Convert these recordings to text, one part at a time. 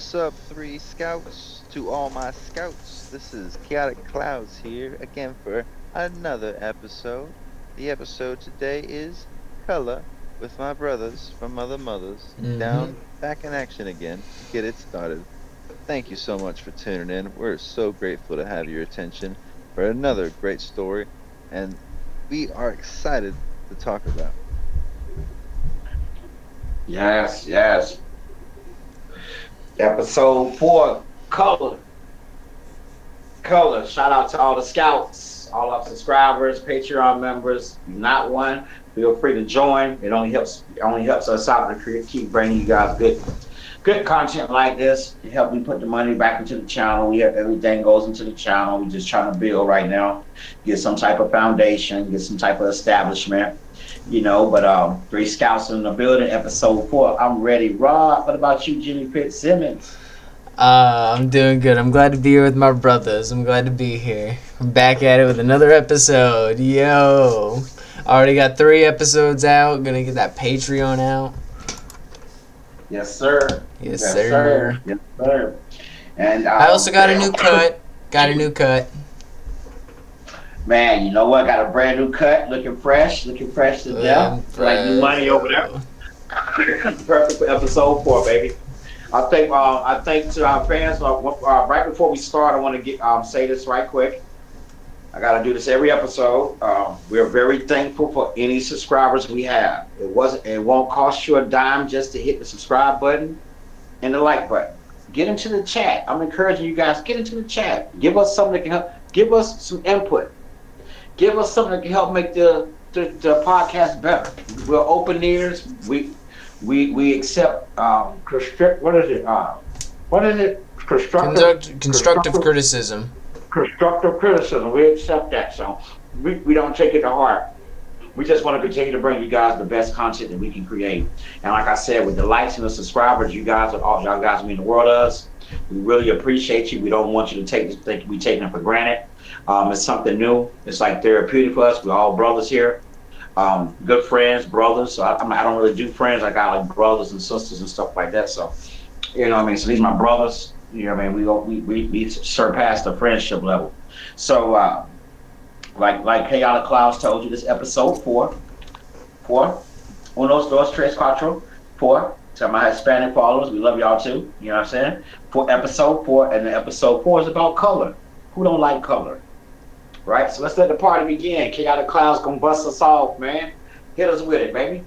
What's up, three scouts? To all my scouts, this is Chaotic Clouds here again for another episode. The episode today is Color with my brothers from Mother Mothers Mm-hmm. down back in action again to get it started. Thank you so much for tuning in. We're so grateful to have your attention for another great story, and we are excited to talk about. Yes, yes. Episode 4, Color. Color. Shout out to all the scouts, all our subscribers, Patreon members. If you're not one, feel free to join. It only helps us out to keep bringing you guys good content like this. It helps me put the money back into the channel. We have everything goes into the channel. We're just trying to build right now, get some type of foundation, get some type of establishment. But three scouts in the building, episode 4. I'm ready. Rob, what about you, Jimmy Fitzsimmons? I'm doing good. I'm glad to be here with my brothers. I'm glad to be here. I'm back at it with another episode. Yo. Already got 3 episodes out. Gonna get that Patreon out. Yes, sir. Yes, Yes, sir. sir. Yes, sir. And I also got a new cut. Got a new cut. man, you know what? Got a brand new cut, looking fresh to death. Feel like new Fresh, money over yo. there. Perfect for episode 4, baby. I think to our fans. Right before we start, I want to get say this right quick. I got to do this every episode. We're very thankful for any subscribers we have. It won't cost you a dime just to hit the subscribe button and the like button. Get into the chat. I'm encouraging you guys, get into the chat. Give us something that can help. Give us some input. Give us something that can help make the podcast better. We're open ears. We accept what is it? What is it? Constructive Constructive criticism. constructive criticism. We accept that. So we don't take it to heart. We just want to continue to bring you guys the best content that we can create. And like I said, with the likes and the subscribers, y'all guys mean the world to us. We really appreciate you. We don't want you to think we taking it for granted. It's something new. It's like therapeutic for us. We're all brothers here. Good friends, brothers. So I don't really do friends. I got like brothers and sisters and stuff like that. So what I mean. So these are my brothers. What I mean. We surpassed the friendship level. So like Chaotic Clouds told you, this episode 4, 4, unos, dos, tres, cuatro, 4. To my Hispanic followers, we love y'all too. You know what I'm saying? For episode 4, and the episode 4 is about color. Who don't like color, right? So let's let the party begin. Chaotic Clouds gonna bust us off, man. Hit us with it, baby.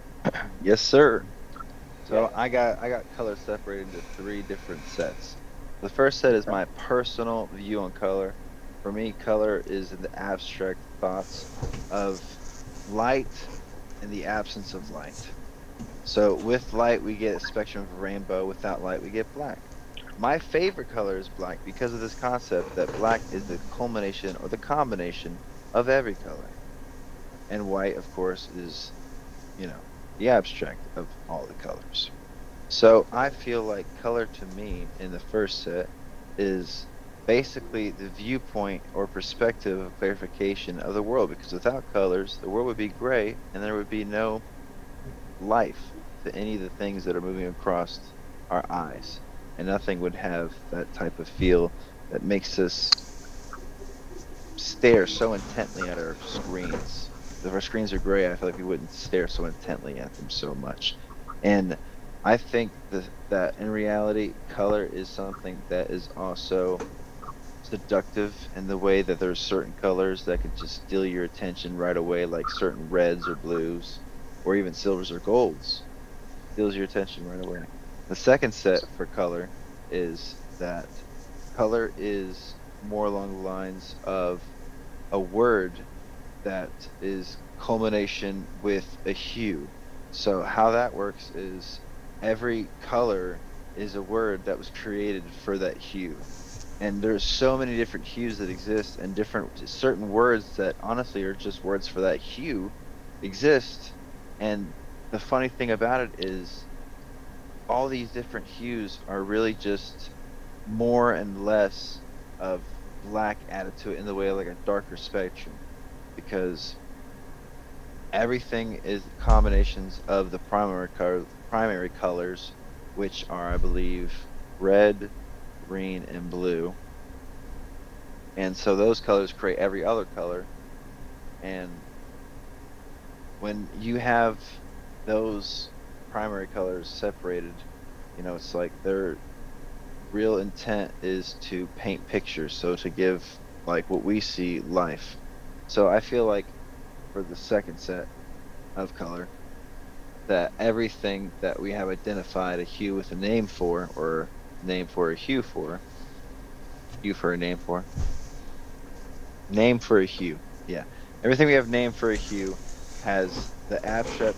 Yes, sir. Yeah. So I got color separated into three different sets. The first set is my personal view on color. For me, color is the abstract thoughts of light and the absence of light. So with light, we get a spectrum of rainbow. Without light, we get black. My favorite color is black because of this concept that black is the culmination or the combination of every color. And white, of course, is, you know, the abstract of all the colors. So I feel like color to me in the first set is basically the viewpoint or perspective of clarification of the world, because without colors, the world would be gray and there would be no life to any of the things that are moving across our eyes. And nothing would have that type of feel that makes us stare so intently at our screens. If our screens are gray, I feel like we wouldn't stare so intently at them so much. And I think that in reality, color is something that is also seductive in the way that there's certain colors that can just steal your attention right away, like certain reds or blues, or even silvers or golds, steals your attention right away. The second set for color is that color is more along the lines of a word that is culmination with a hue. So how that works is every color is a word that was created for that hue. And there's so many different hues that exist, and different certain words that honestly are just words for that hue exist. And the funny thing about it is all these different hues are really just more and less of black added to it in the way of like a darker spectrum, because everything is combinations of the primary colors, which are, I believe, red, green, and blue. And so those colors create every other color. And when you have those primary colors separated, it's like their real intent is to paint pictures, so to give like what we see life. So I feel like for the second set of color, that everything that we have identified a hue with a name for, or name for a hue for a name for a hue. Yeah. Everything we have named for a hue has the abstract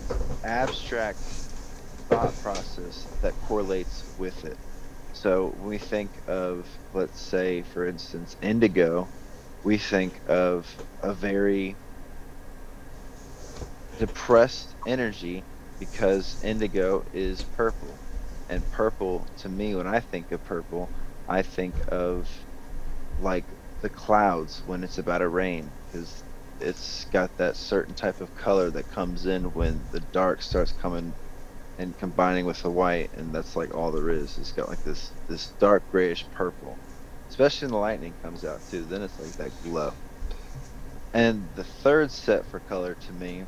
thought process that correlates with it. So when we think of, let's say, for instance, indigo, we think of a very depressed energy because indigo is purple. And purple, to me, when I think of purple, I think of like the clouds when it's about to rain because it's got that certain type of color that comes in when the dark starts coming and combining with the white, and that's like all there is. It's got like this dark grayish purple, especially when the lightning comes out too. Then it's like that glow. And the third set for color to me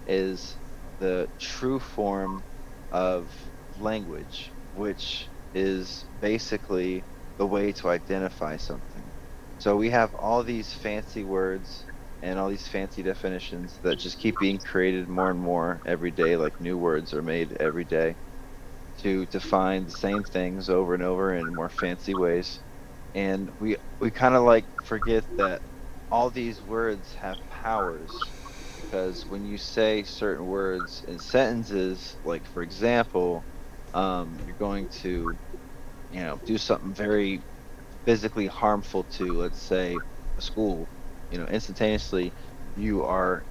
is the true form of language, which is basically the way to identify something. So we have all these fancy words and all these fancy definitions that just keep being created more and more every day, like new words are made every day to define the same things over and over in more fancy ways. And we kind of like forget that all these words have powers because when you say certain words in sentences, like for example, you're going to, do something very physically harmful to, let's say, a school, instantaneously you are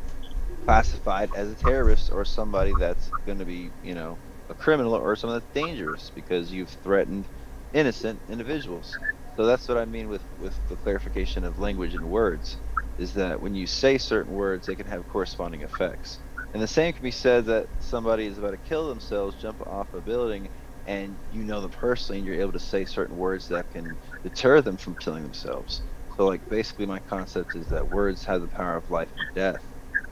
classified as a terrorist or somebody that's going to be, a criminal or someone that's dangerous because you've threatened innocent individuals. So that's what I mean with the clarification of language and words, is that when you say certain words, they can have corresponding effects. And the same can be said that somebody is about to kill themselves, jump off a building, and you know them personally, and you're able to say certain words that can deter them from killing themselves. So, like, basically, my concept is that words have the power of life and death.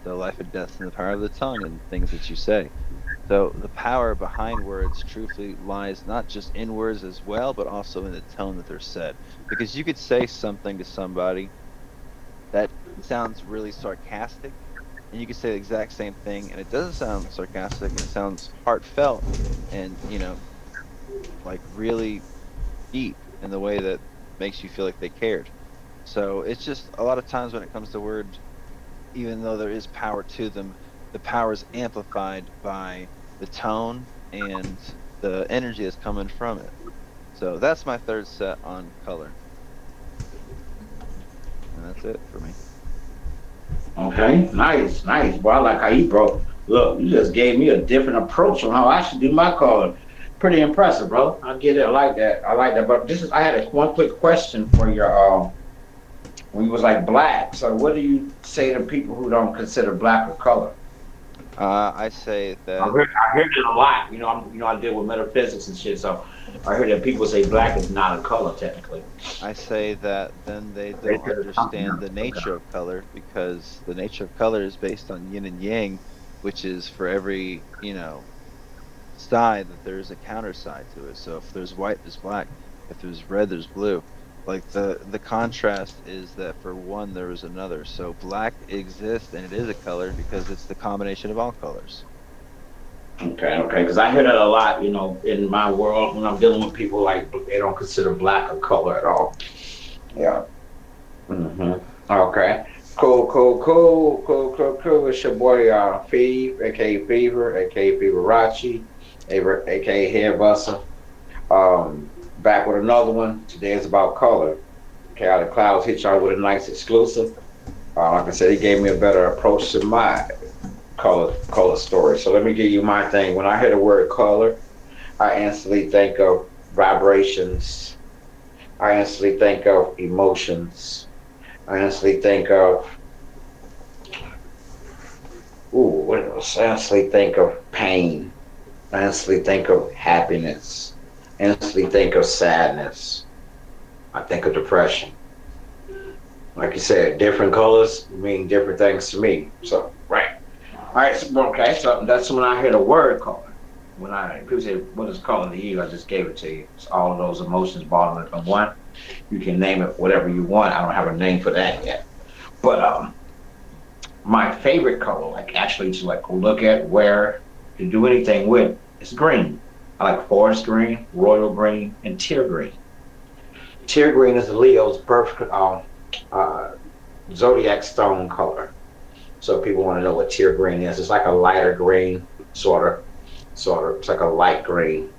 The life and death in the power of the tongue and things that you say. So the power behind words truthfully lies not just in words as well, but also in the tone that they're said. Because you could say something to somebody that sounds really sarcastic, and you could say the exact same thing, and it doesn't sound sarcastic, and it sounds heartfelt and, like really deep in the way that makes you feel like they cared. So it's just a lot of times when it comes to words, even though there is power to them, the power is amplified by the tone and the energy that's coming from it. So that's my third set on color. And that's it for me. Okay, nice, nice. Well, I like how you broke. Look, you just gave me a different approach on how I should do my calling. Pretty impressive, bro. I get it. I like that. I like that. But I had one quick question for your when you was like black. So what do you say to people who don't consider black a color? I say I that heard, I heard it a lot. I deal with metaphysics and shit. So I heard that people say black is not a color technically. I say that then they They don't say it's something understand else. the Okay. nature of color because the nature of color is based on yin and yang, which is for every, side that there's a counter side to it. So if there's white, there's black. If there's red, there's blue. Like the contrast is that for one there is another. So black exists and it is a color because it's the combination of all colors. Okay, okay. Because I hear that a lot, in my world when I'm dealing with people like they don't consider black a color at all. Yeah. Okay. Cool, cool, cool, cool, cool, cool. It's your boy Fever, aka Fever, aka Feverachi, aka Hair Buster. Back with another one. Today is about color. Okay, how the clouds hit y'all with a nice exclusive. Like I said, he gave me a better approach to my color story. So let me give you my thing. When I hear the word color, I instantly think of vibrations. I instantly think of emotions. I instantly think of what else? I instantly think of pain. I instantly think of happiness. instantly think of sadness. I think of depression. Like you said, different colors mean different things to me. So, right. All right. So, okay. So that's when I hear the word color. When I people say, "What is color to you?" I just gave it to you. It's all of those emotions bottled up in one. You can name it whatever you want. I don't have a name for that yet. But my favorite color, like actually to like look at, wear, to do anything with, is green. I like forest green, royal green, and tear green. Tear green is Leo's birth uh, zodiac stone color. So people want to know what tear green is. It's like a lighter green, sort of. It's like a light green,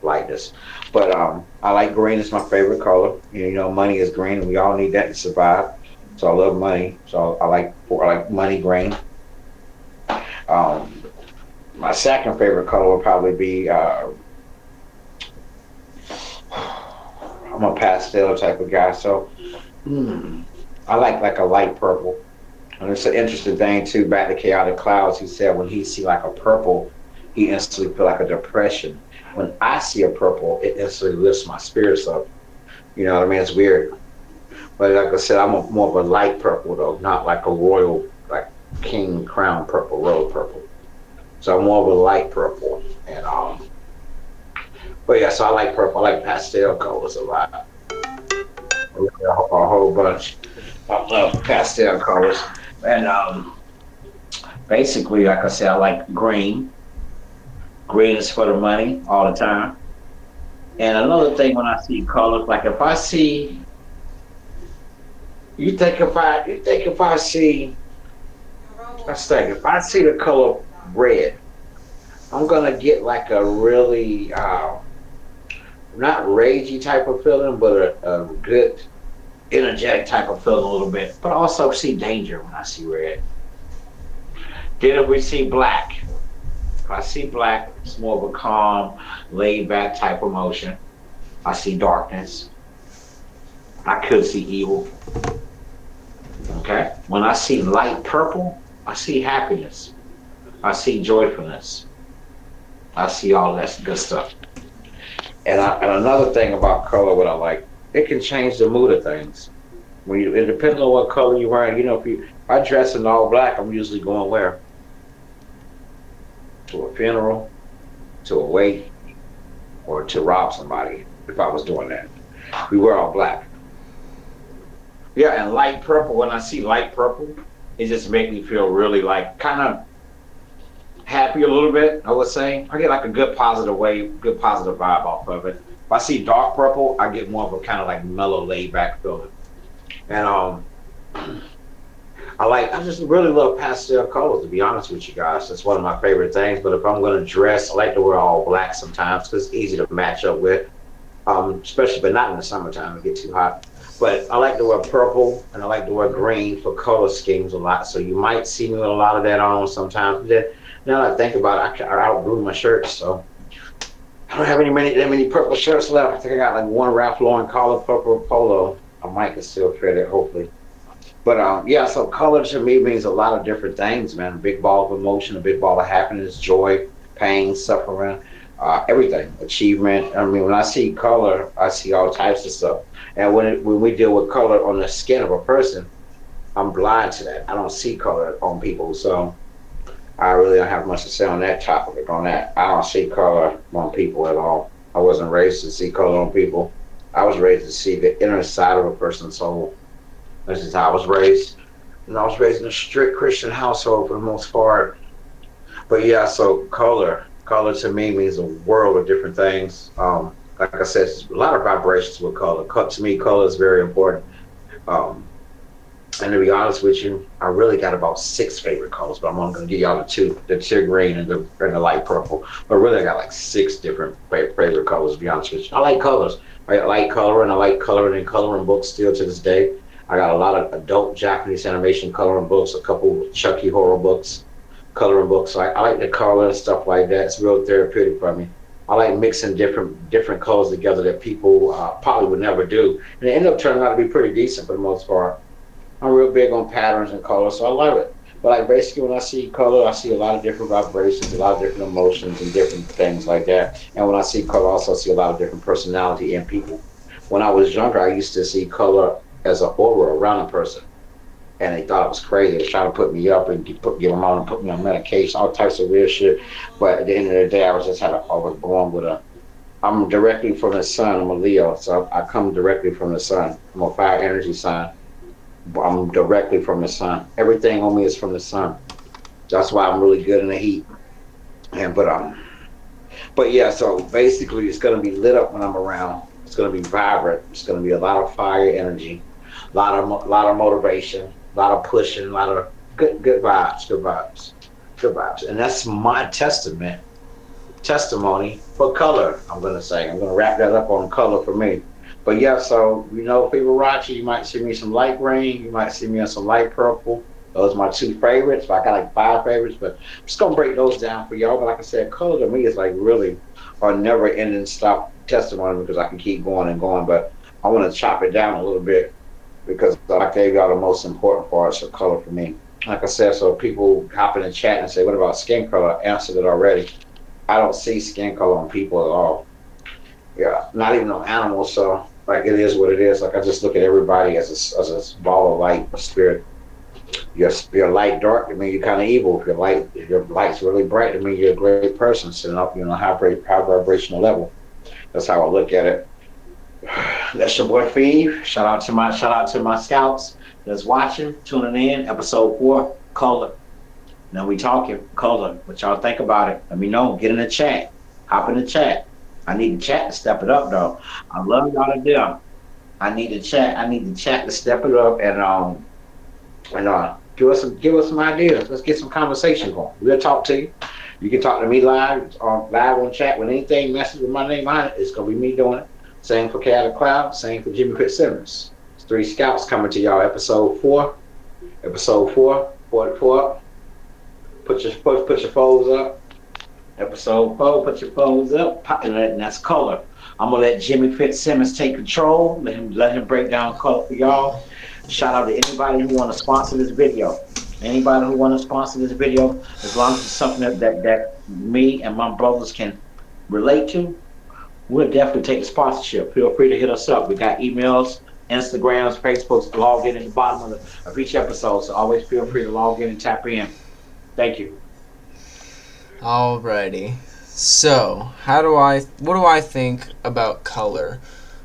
lightness. But I like green. It's my favorite color. You know, money is green, and we all need that to survive. So I love money. So I like money green. Um, my second favorite color would probably be I'm a pastel type of guy. So hmm, I like a light purple. And it's an interesting thing too. Back to chaotic clouds, he said when he see like a purple, he instantly feel like a depression. When I see a purple, it instantly lifts my spirits up. You know what I mean? It's weird, but like I said, more of a light purple though, not like a royal like king crown purple, royal purple. So I'm more of a light purple, and but yeah, so I like purple. I like pastel colors a lot, a whole bunch. I love pastel colors, and basically, like I said, I like green. Green is for the money all the time. And another thing, when I see colors, like if I see, you think if I see, let's think, if I see the color red, I'm gonna get like a really not ragey type of feeling, but a good energetic type of feeling a little bit. But I also see danger when I see red. Then if we see black, if I see black, it's more of a calm, laid back type of emotion. I see darkness. I could see evil. Okay. When I see light purple, I see happiness. I see joyfulness. I see all that good stuff. And another thing about color, what I like, it can change the mood of things. It depends on what color you're wearing. You know, if I dress in all black, I'm usually going where? To a funeral, to a wake, or to rob somebody. If I was doing that, we wear all black. Yeah, and light purple. When I see light purple, it just makes me feel really like kind of happy a little bit. I would say I get like a good positive wave, good positive vibe off of it. If I see dark purple, I get more of a kind of like mellow, laid back feeling. And I just really love pastel colors, to be honest with you guys. That's one of my favorite things. But if I'm going to dress, I like to wear all black sometimes because it's easy to match up with. Especially, but not in the summertime, it gets too hot. But I like to wear purple and I like to wear green for color schemes a lot. So you might see me with a lot of that on sometimes. But then, now that I think about it, I outgrew my shirts, so I don't have that many purple shirts left. I think I got like one Ralph Lauren collar purple polo. I might can still fit it, hopefully. But yeah, so color to me means a lot of different things, man. A big ball of emotion, a big ball of happiness, joy, pain, suffering, everything, achievement. I mean, when I see color, I see all types of stuff. And when we deal with color on the skin of a person, I'm blind to that. I don't see color on people, so I really don't have much to say on that topic. On that, I don't see color on people at all. I wasn't raised to see color on people. I was raised to see the inner side of a person's soul. This is how I was raised. And I was raised in a strict Christian household for the most part. But yeah, so color to me means a world of different things. Like I said, there's a lot of vibrations with color. To me, color is very important. Um, and to be honest with you, I really got about six favorite colors, but I'm only going to give y'all the tear green and the light purple. But really, I got like six different favorite colors. To be honest with you, I like colors. I like coloring. I like coloring and coloring books still to this day. I got a lot of adult Japanese animation coloring books, a couple Chucky horror books, coloring books. I like the color and stuff like that. It's real therapeutic for me. I like mixing different colors together that people probably would never do, and it end up turning out to be pretty decent for the most part. I'm real big on patterns and colors, so I love it. But like basically, when I see color, I see a lot of different vibrations, a lot of different emotions, and different things like that. And when I see color, I also see a lot of different personality in people. When I was younger, I used to see color as an aura around a person, and they thought it was crazy. They was trying to put me up and get them on and put me on medication, all types of weird shit. But at the end of the day, I was born with a. I'm directly from the sun. I'm a Leo, so I come directly from the sun. I'm a fire energy sign. I'm directly from the sun. Everything on me is from the sun. That's why I'm really good in the heat. And but yeah. So basically, it's gonna be lit up when I'm around. It's gonna be vibrant. It's gonna be a lot of fire energy, lot of motivation, a lot of pushing, a lot of good vibes, good vibes, good vibes. And that's my testimony for color. I'm gonna wrap that up on color for me. But yeah, so Fibonacci, you might see me some light green, you might see me on some light purple. Those are my two favorites. But I got like five favorites, but I'm just gonna break those down for y'all. But like I said, color to me is like really a never ending stop testimony because I can keep going and going. But I want to chop it down a little bit because I gave y'all the most important parts of color for me. Like I said, so people hop in the chat and say, "What about skin color?" I answered it already. I don't see skin color on people at all. Yeah, not even on animals. So like it is what it is. Like I just look at everybody as a ball of light, a spirit. Your light dark, I mean you're kind of evil. If your light's really bright, I mean you're a great person, sitting up on a high vibrational level. That's how I look at it. That's your boy Fee. Shout out to my scouts that's watching, tuning in. Episode 4, color. Now we talking color. What y'all think about it? Let me know. Get in the chat. Hop in the chat. I need the chat to step it up though. I love y'all to death. I need the chat. I need the chat to step it up and give us some ideas. Let's get some conversation going. We'll talk to you. You can talk to me live on chat with anything message with my name on it. It's gonna be me doing it. Same for Cat of Cloud. Same for Jimmy Fitzsimmons. It's 3 Scouts coming to y'all. Episode 4. Episode 4. 44. Put your foes up. Episode 4. Put your foes up. And that's color. I'm gonna let Jimmy Fitzsimmons take control. Let him break down color for y'all. Shout out to anybody who want to sponsor this video. Anybody who want to sponsor this video, as long as it's something that me and my brothers can relate to, we'll definitely take the sponsorship. Feel free to hit us up. We got emails, Instagrams, Facebooks logged in at the bottom of each episode. So always feel free to log in and tap in. Thank you. Alrighty. So, what do I think about color?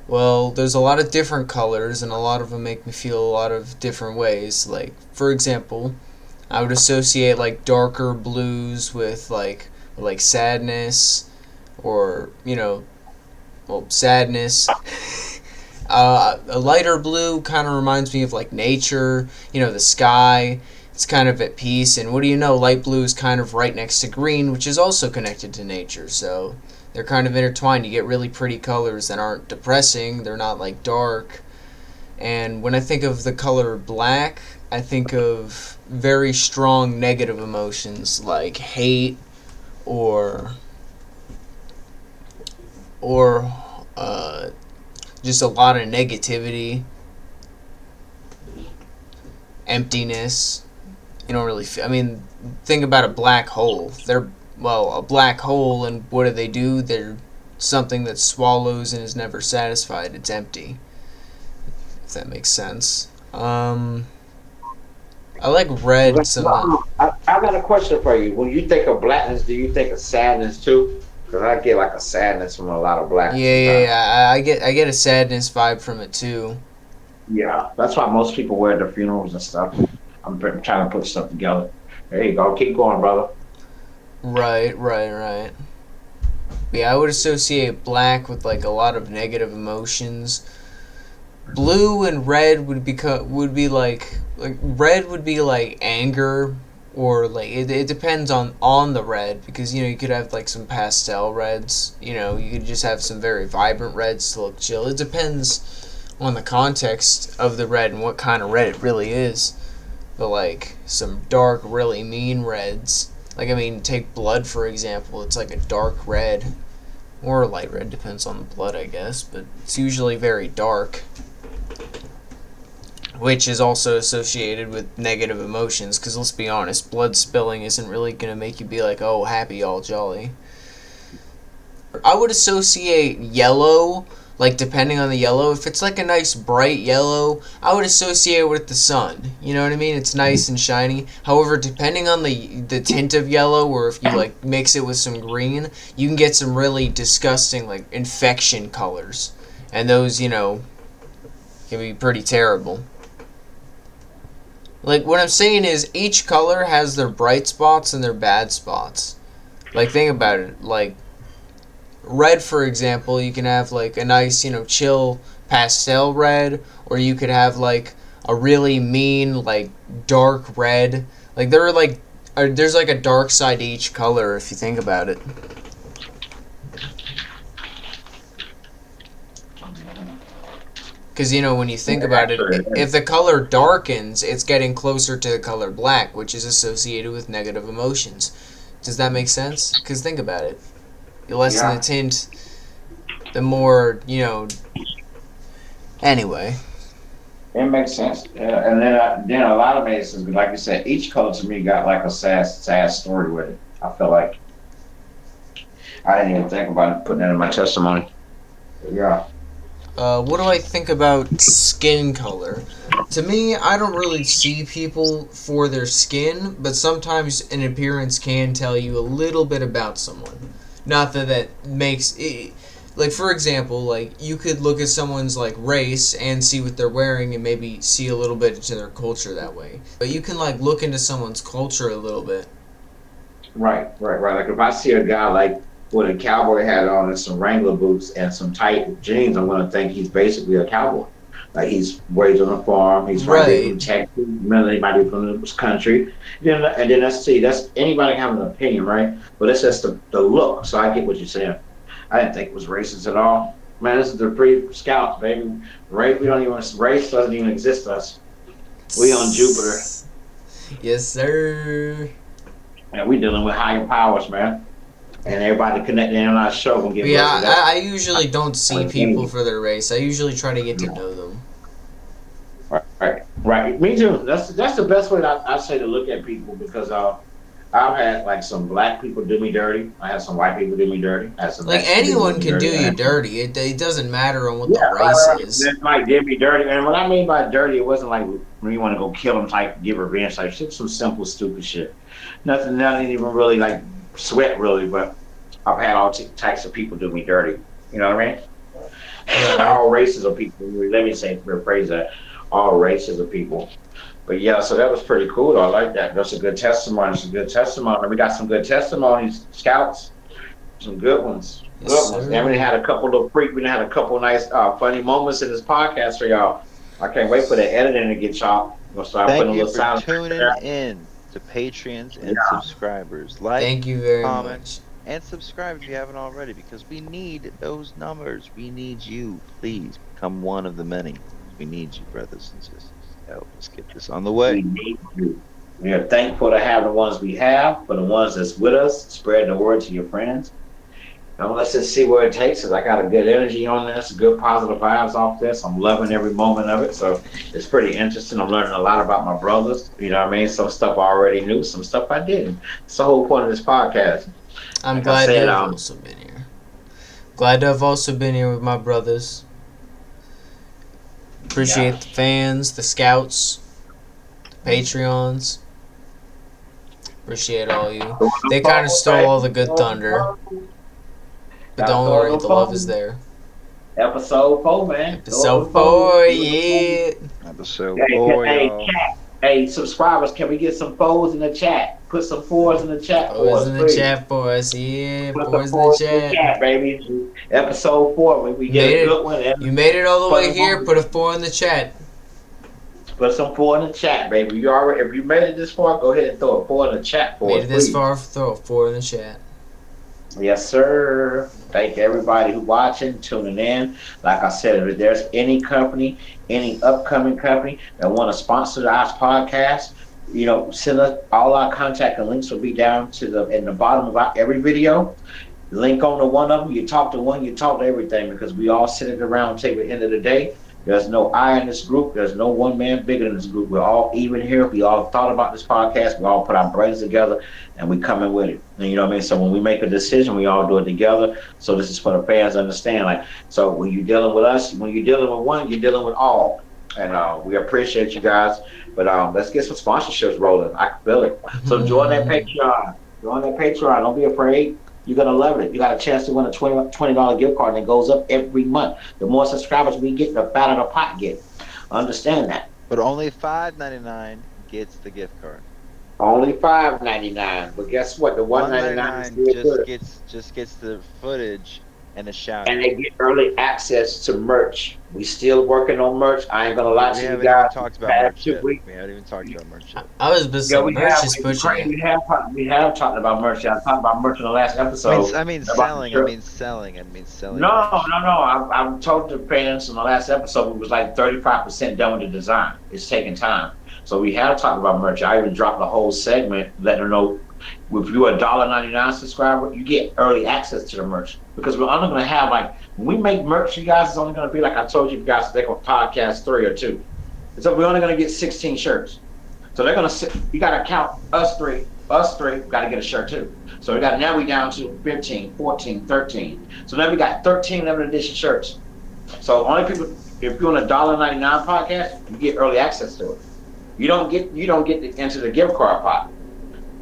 Well, there's a lot of different colors, and a lot of them make me feel a lot of different ways. Like, for example, I would associate like darker blues with like sadness, or sadness. A lighter blue kind of reminds me of like nature, the sky. It's kind of at peace, and what do you know, light blue is kind of right next to green, which is also connected to nature, so they're kind of intertwined. You get really pretty colors that aren't depressing, they're not like dark. And when I think of the color black, I think of very strong negative emotions like hate or just a lot of negativity, emptiness. You don't really feel, I mean, think about a black hole. A black hole, and what do? They're something that swallows and is never satisfied. It's empty, if that makes sense. I like red. I got a question for you. When you think of blackness, do you think of sadness too? Because I get like a sadness from a lot of black. Yeah. I get a sadness vibe from it too. Yeah, that's why most people wear the funerals and stuff. I'm trying to put stuff together. There you go. Keep going, brother. Right. Yeah, I would associate black with like a lot of negative emotions. Blue and red would be like red would be like anger, or like it depends on the red, because you could have like some pastel reds. You could just have some very vibrant reds to look chill. It depends on the context of the red and what kind of red it really is. But like some dark, really mean reds, like, I mean, take blood for example. It's like a dark red, or a light red, depends on the blood, I guess, but it's usually very dark. which is also associated with negative emotions. Because let's be honest, blood spilling isn't really gonna make you be like, oh, happy, all jolly. I would associate yellow, like depending on the yellow. If it's like a nice bright yellow, I would associate it with the sun. You know what I mean? It's nice and shiny. However, depending on the tint of yellow, or if you like mix it with some green, you can get some really disgusting like infection colors, and those, you know, can be pretty terrible. Like what I'm saying is each color has their bright spots and their bad spots. Like think about it, like red, for example, you can have like a nice, you know, chill pastel red, or you could have like a really mean, like dark red. Like there are like, there's like a dark side to each color if you think about it. Because, you know, when you think about it, if the color darkens, it's getting closer to the color black, which is associated with negative emotions. Does that make sense? Because think about it. The less in the tint, the more, you know. Anyway. It makes sense. Yeah. And then a lot of medicines, like you said, each color to me got like a sad story with it. I feel like I didn't even think about putting that in my testimony. Yeah. What do I think about skin color? To me, I don't really see people for their skin, but sometimes an appearance can tell you a little bit about someone. Not that that makes it, like, for example, like you could look at someone's like race and see what they're wearing and maybe see a little bit into their culture that way. But you can like look into someone's culture a little bit. Right. Like if I see a guy like with a cowboy hat on and some Wrangler boots and some tight jeans, I'm going to think he's basically a cowboy. Like he's raised on a farm, he's from Texas, anybody from this country. And then that's anybody can have an opinion, right? But it's just the look. So I get what you're saying. I didn't think it was racist at all. Man, this is the free scouts, baby. Race, we don't even race doesn't even exist to us. We on Jupiter. Yes, sir. And we dealing with higher powers, man. And everybody connected in on our show gonna get. Yeah, I usually don't see people for their race. I usually try to get to know them. Right. Me too. That's the best way I say to look at people, because I've had like some black people do me dirty. I had some white people do me dirty. I had some like anyone can do you dirty. It doesn't matter on what the race is. They might did me dirty, and what I mean by dirty, it wasn't like when you want to go kill them type, give revenge type shit. Some simple stupid shit. Nothing even really like sweat really, but I've had all types of people do me dirty. You know what I mean? Yeah. All races of people. Let me rephrase that. All races of people. But yeah, so that was pretty cool. I like that. That's a good testimony. It's a good testimony. We got some good testimonies, scouts. Some good ones. Yes, good ones. And we had a couple of nice funny moments in this podcast for y'all. I can't wait for the editing to get y'all. We'll start putting a little sound. Thank you for tuning in to Patreons and subscribers. Like, thank you very comment, much. and subscribe if you haven't already, because we need those numbers. We need you. Please become one of the many. We need you, brothers and sisters. Help us get this on the way. We need you. We are thankful to have the ones we have, for the ones that's with us. Spread the word to your friends. Now let's just see where it takes us. I got a good energy on this, good positive vibes off this. I'm loving every moment of it. So it's pretty interesting. I'm learning a lot about my brothers. You know what I mean? Some stuff I already knew, some stuff I didn't. It's the whole point of this podcast. I'm glad to have also been here. Glad to have also been here with my brothers. Appreciate the fans, the scouts, the Patreons. Appreciate all you. They kind of stole all the good thunder. But don't worry, the love is there. Episode 4, man. Episode 4, yeah. Episode 4, y'all. Hey, subscribers, can we get some 4s in the chat? Put some 4s in the chat for us, in the chat for us, yeah. 4s in the chat, baby. Episode 4, when we get a good one. You made it all the way here. Put a 4 in the chat. Put some 4 in the chat, baby. If you made it this far, go ahead and throw a 4 in the chat for us. Made it this far, throw a 4 in the chat. Yes, sir. Thank everybody who's watching, tuning in. Like I said, if there's any company, any upcoming company that want to sponsor our podcast, send us. All our contact and links will be down in the bottom of every video. Link on to one of them. You talk to one, you talk to everything, because we all sit at the round table at the end of the day. There's no I in this group. There's no one man bigger than this group. We're all even here. We all thought about this podcast. We all put our brains together and we come in with it. And you know what I mean? So when we make a decision, we all do it together. So this is for the fans to understand. Like, so when you're dealing with us, when you're dealing with one, you're dealing with all. And we appreciate you guys. But let's get some sponsorships rolling. I can feel it. So join that Patreon. Join that Patreon. Don't be afraid. You're gonna love it. You got a chance to win a $20 gift card and it goes up every month. The more subscribers we get, the fatter the pot get. Understand that. But only $5.99 gets the gift card. Only $5.99. But guess what? The $1.99 is still good. Just gets the footage and a shout And out. they get early access to merch. We still working on merch. I ain't gonna lie to We you haven't guys. even talked about Past merch 2 yet. weeks, We haven't even talked about merch yet. I was busy. yeah, Merch is pushing it. we have talked about merch. I talked about merch in the last episode. I mean about selling. the I shirt. mean selling. I mean selling. No, merch. no, no. I've told the fans in the last episode we was like 35% done with the design. It's taking time. So we have talked about merch. I even dropped the whole segment letting them know if you're a $1.99 subscriber, you get early access to the merch. Because we're only gonna have like when we make merch, you guys, it's only gonna be like I told you guys they on podcast 3 or 2. So we're only gonna get 16 shirts. So they're gonna sit, you gotta count us three. Us three gotta get a shirt too. So we got now we down to 15, 14, 13. So now we got 13 limited edition shirts. So only people if you're on a $1.99 podcast, you get early access to it. You don't get into the gift card pot.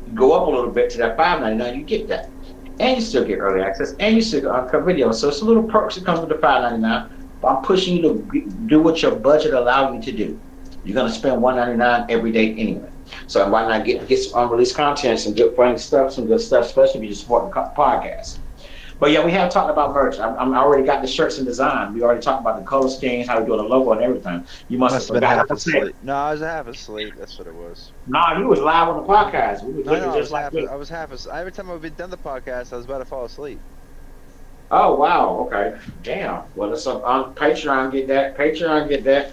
You go up a little bit to that $5.99, you get that. And you still get early access and you still get uncut videos. So it's a little perks that comes with the $5.99. But I'm pushing you to do what your budget allows you to do. You're gonna spend $1.99 every day anyway. So why not get some unreleased content, some good funny stuff, some good stuff, especially if you support the podcast. But yeah, we have talked about merch. I already got the shirts in design. We already talked about the color schemes, how we do the logo and everything. You must have Must have been forgot. half asleep. No, I was half asleep. That's what it was. Nah, you was live on the podcast. We was No, looking I was just like half. this. I was half. Every time we've done the podcast, I was about to fall asleep. Oh wow, okay. Damn. Well, it's on Patreon. Get that. Patreon. Get that.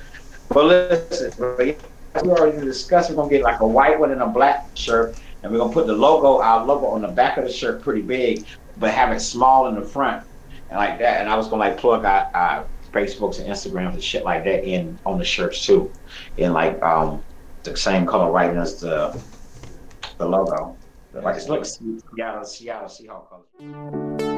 But listen, we already discussed. We're gonna get like a white one and a black shirt, and we're gonna put our logo on the back of the shirt pretty big, but have it small in the front and like that. And I was gonna like plug our Facebooks and Instagrams and shit like that in on the shirts too, in like the same color writing as the logo. Like it's like Seattle Seahawks colors.